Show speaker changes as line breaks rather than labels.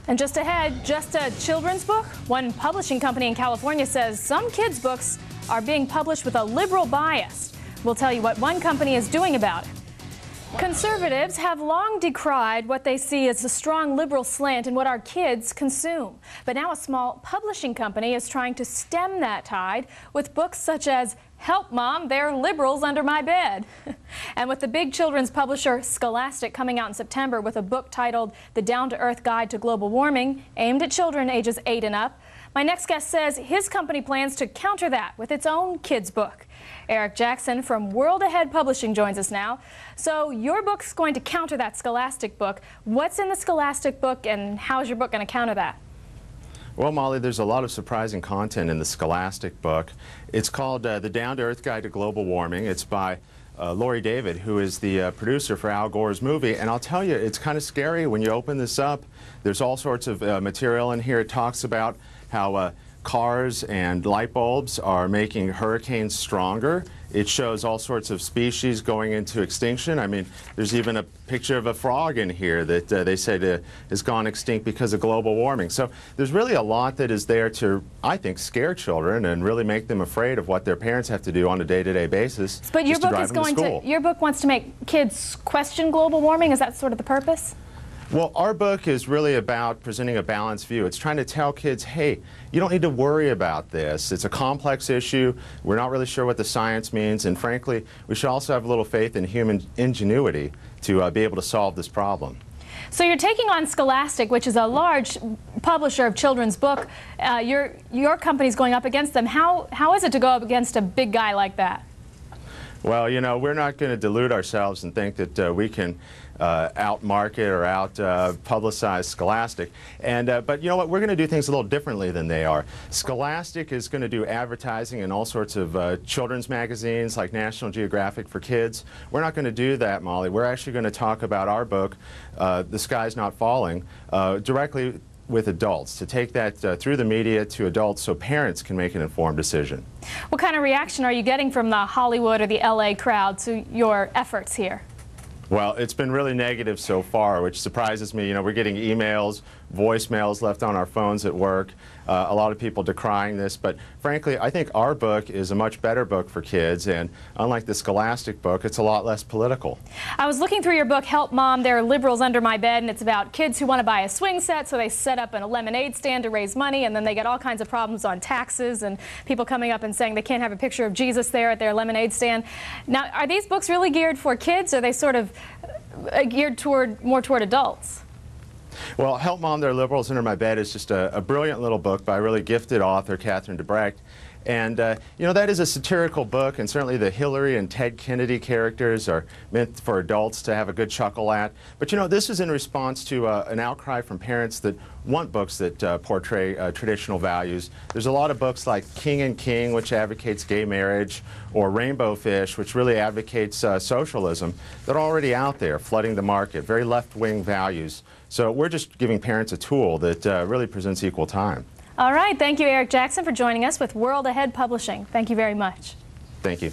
And just ahead, just a children's book? One publishing company in California says some kids' books are being published with a liberal bias. We'll tell you what one company is doing about it. Conservatives have long decried what they see as a strong liberal slant in what our kids consume. But now a small publishing company is trying to stem that tide with books such as Help Mom, They're Liberals Under My Bed. And with the big children's publisher Scholastic coming out in September with a book titled The Down-to-Earth Guide to Global Warming, aimed at children ages 8 and up, my next guest says his company plans to counter that with its own kids' book. Eric Jackson from World Ahead Publishing joins us now. So your book's going to counter that Scholastic book. What's in the Scholastic book and how is your book going to counter that?
Well, Molly, there's a lot of surprising content in the Scholastic book. It's called The Down-to-Earth Guide to Global Warming. It's by Lori David, who is the producer for Al Gore's movie. And I'll tell you, it's kind of scary when you open this up. There's all sorts of material in here. It talks about how cars and light bulbs are making hurricanes stronger. It shows all sorts of species going into extinction. I mean, there's even a picture of a frog in here that they said has gone extinct because of global warming. So there's really a lot that is there to, I think, scare children and really make them afraid of what their parents have to do on a day-to-day basis.
But your book is going to, your book wants to make kids question global warming. Is that sort of the purpose?
Well, our book is really about presenting a balanced view. It's trying to tell kids, hey, you don't need to worry about this. It's a complex issue. We're not really sure what the science means. And frankly, we should also have a little faith in human ingenuity to be able to solve this problem.
So you're taking on Scholastic, which is a large publisher of children's book. Your company's going up against them. How is it to go up against a big guy like that?
Well, you know, we're not going to delude ourselves and think that we can out-market or out-publicize Scholastic. But you know what? We're going to do things a little differently than they are. Scholastic is going to do advertising in all sorts of children's magazines like National Geographic for Kids. We're not going to do that, Molly. We're actually going to talk about our book, The Sky's Not Falling, directly with adults, to take that through the media to adults so parents can make an informed decision.
What kind of reaction are you getting from the Hollywood or the LA crowd to your efforts here?
Well, it's been really negative so far, which surprises me. You know, we're getting emails, voicemails left on our phones at work, a lot of people decrying this. But frankly, I think our book is a much better book for kids, and unlike the Scholastic book, it's a lot less political.
I was looking through your book, Help Mom, There Are Liberals Under My Bed, and it's about kids who want to buy a swing set, so they set up a lemonade stand to raise money, and then they get all kinds of problems on taxes and people coming up and saying they can't have a picture of Jesus there at their lemonade stand. Now, are these books really geared for kids, or are they sort of geared more toward adults?
Well, Help Mom, They're Liberals Under My Bed is just a brilliant little book by a really gifted author, Catherine DeBrecht. And, you know, that is a satirical book, and certainly the Hillary and Ted Kennedy characters are meant for adults to have a good chuckle at. But, you know, this is in response to an outcry from parents that want books that portray traditional values. There's a lot of books like King and King, which advocates gay marriage, or Rainbow Fish, which really advocates socialism, that are already out there, flooding the market, very left-wing values. So we're just giving parents a tool that really presents equal time.
All right. Thank you, Eric Jackson, for joining us with World Ahead Publishing. Thank you very much.
Thank you.